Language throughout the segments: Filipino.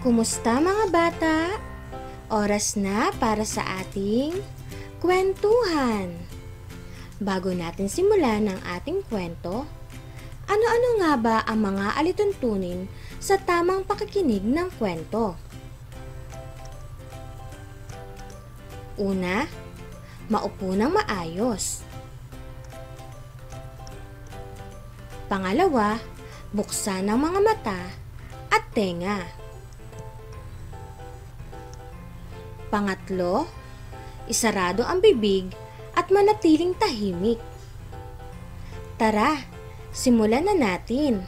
Kumusta mga bata? Oras na para sa ating kwentuhan. Bago natin simulan ang ating kwento, ano-ano nga ba ang mga alituntunin sa tamang pakikinig ng kwento? Una, maupo ng maayos. Pangalawa, buksan ang mga mata at tenga. Pangatlo, isarado ang bibig at manatiling tahimik. Tara, simulan na natin.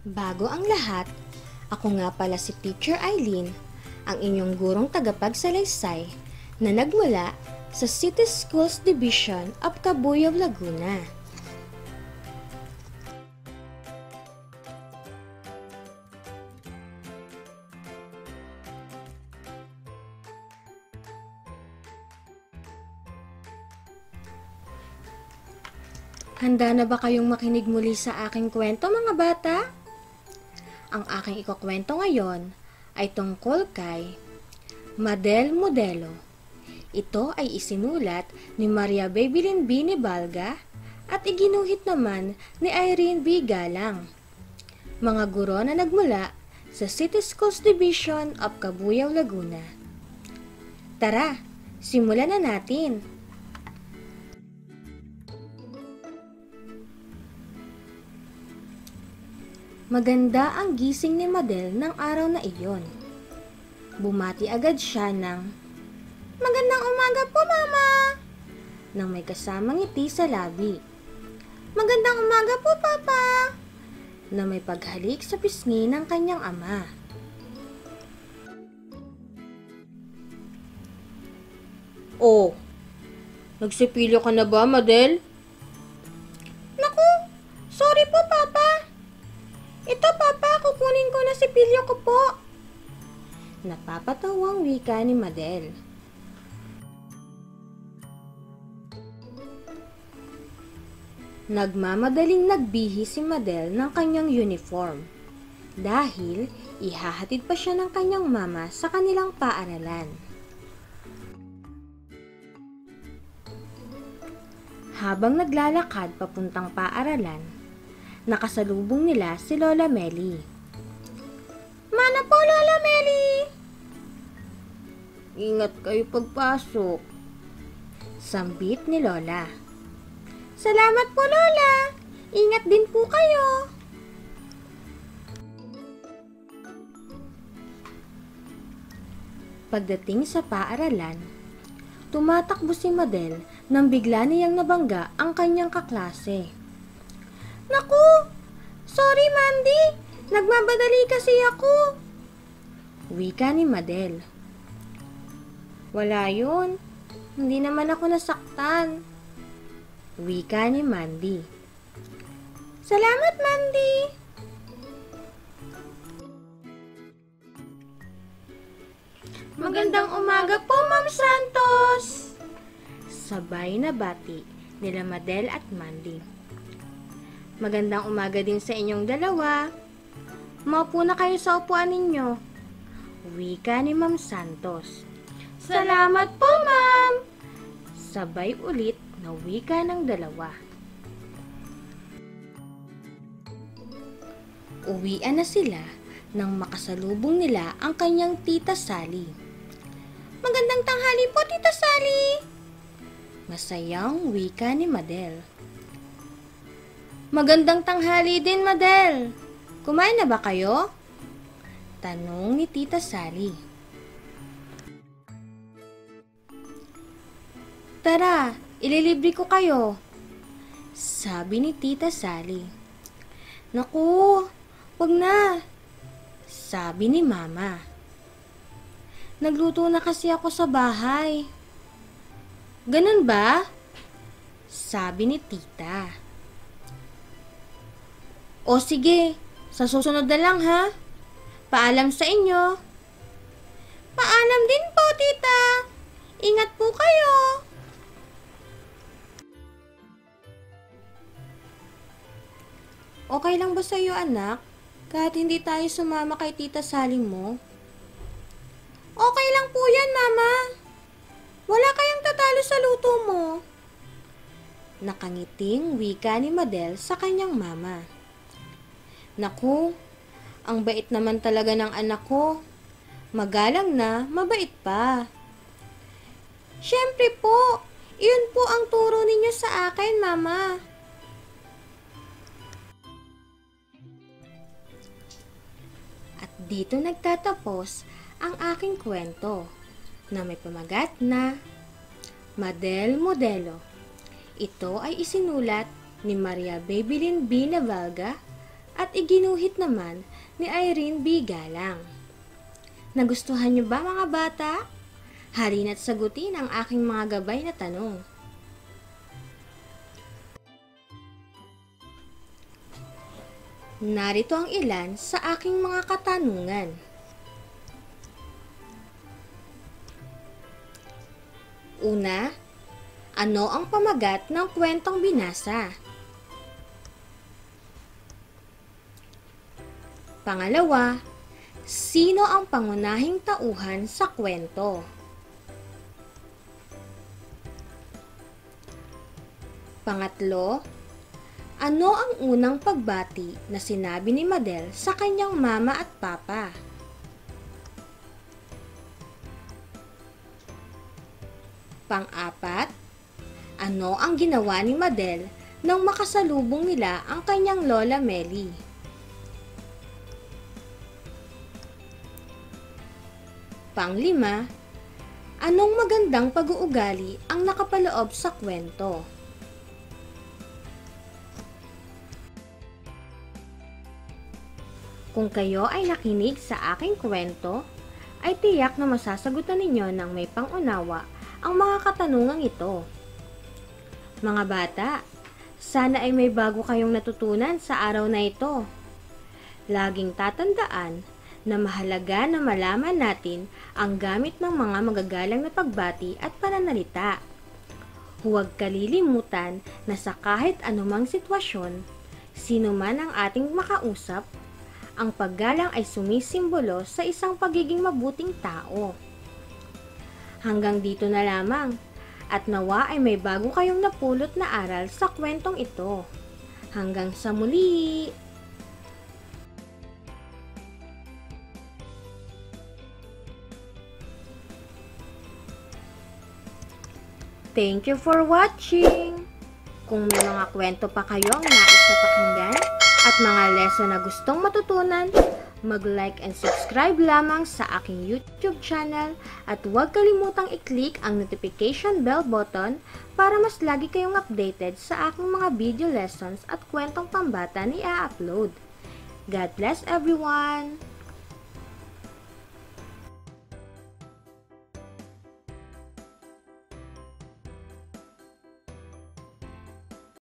Bago ang lahat, ako nga pala si Teacher Eileen, ang inyong gurong tagapagsalaysay na nagmula sa City Schools Division of Cabuyao, Laguna. Handa na ba kayong makinig muli sa aking kwento mga bata? Ang aking ikukwento ngayon ay tungkol kay Madel Modelo. Ito ay isinulat ni Maria Bebelin B. Nibalga at iginuhit naman ni Irene B. Galang, mga guro na nagmula sa City Schools Division of Cabuyao, Laguna. Tara, simulan na natin! Maganda ang gising ni Madel ng araw na iyon. Bumati agad siya ng, "Magandang umaga po, Mama!" nang may kasamang ngiti sa labi. "Magandang umaga po, Papa!" na may paghalik sa pisngi ng kanyang ama. "Oh, nagsipilyo ka na ba, Madel?" "Naku, sorry po, Papa. Ito, Papa, kukunin ko na si pilyo ko po." Napapatawang wika ni Madel. Nagmamadaling nagbihi si Madel ng kanyang uniform dahil ihahatid pa siya ng kanyang mama sa kanilang paaralan. Habang naglalakad papuntang paaralan, nakasalubong nila si Lola Meli. "Mana po, Lola Meli!" "Ingat kayo pagpasok," sambit ni Lola. "Salamat po, Lola! Ingat din po kayo!" Pagdating sa paaralan, tumatakbo si Madel nang bigla niyang nabangga ang kanyang kaklase. "Naku! Sorry, Mandy! Nagmamadali kasi ako!" wika ni Madel. "Wala yun. Hindi naman ako nasaktan," wika ni Mandy. "Salamat, Mandy!" "Magandang umaga po, Ma'am Santos!" sabay na bati nila Madel at Mandy. "Magandang umaga din sa inyong dalawa. Maupo na kayo sa upuan ninyo," wika ni Ma'am Santos. "Salamat po, Ma'am!" sabay ulit na wika ng dalawa. Uwian na sila nang makasalubong nila ang kanyang Tita Sally. "Magandang tanghali po, Tita Sally!" masayang wika ni Madel. "Magandang tanghali din, Madel. Kumain na ba kayo?" tanong ni Tita Sally. "Tara, ililibre ko kayo," sabi ni Tita Sally. "Naku, wag na," sabi ni Mama. "Nagluto na kasi ako sa bahay." "Ganun ba?" sabi ni Tita. "O sige, sa susunod na lang ha. Paalam sa inyo." "Paalam din po, Tita. Ingat po kayo." Okay lang ba sa iyo, anak? Kahit hindi tayo sumama kay Tita Sally mo? Okay lang po yan, Mama. Wala kayang tatalo sa luto mo. Nakangiting wika ni Madel sa kanyang mama. Naku, ang bait naman talaga ng anak ko. Magalang na, mabait pa. Siyempre po, iyon po ang turo ninyo sa akin, Mama. At dito nagtatapos ang aking kwento na may pamagat na Madel Modelo. Ito ay isinulat ni Maria Babylin B. Navalga at iginuhit naman ni Irene B. Galang. Nagustuhan niyo ba, mga bata? Halina't sagutin ang aking mga gabay na tanong. Narito ang ilan sa aking mga katanungan. Una, ano ang pamagat ng kwentong binasa? Pangalawa, sino ang pangunahing tauhan sa kwento? Pangatlo, ano ang unang pagbati na sinabi ni Madel sa kanyang mama at papa? Pang-apat, ano ang ginawa ni Madel nang makasalubong nila ang kanyang lola Melly? Pang-lima, anong magandang pag-uugali ang nakapaloob sa kwento? Kung kayo ay nakinig sa aking kwento, ay tiyak na masasagutan ninyo ng may pangunawa ang mga katanungang ito. Mga bata, sana ay may bago kayong natutunan sa araw na ito. Laging tatandaan na mahalaga na malaman natin ang gamit ng mga magagalang na pagbati at pananalita. Huwag kalilimutan na sa kahit anumang sitwasyon, sino man ang ating makausap, ang paggalang ay sumisimbolo sa isang pagiging mabuting tao. Hanggang dito na lamang, at nawa ay may bago kayong napulot na aral sa kwentong ito. Hanggang sa muli! Thank you for watching! Kung may mga kwento pa kayong nais na pakinggan at mga lesson na gustong matutunan, mag-like and subscribe lamang sa aking YouTube channel at huwag kalimutang i-click ang notification bell button para mas lagi kayong updated sa aking mga video lessons at kwentong pambata ni i-upload. God bless everyone!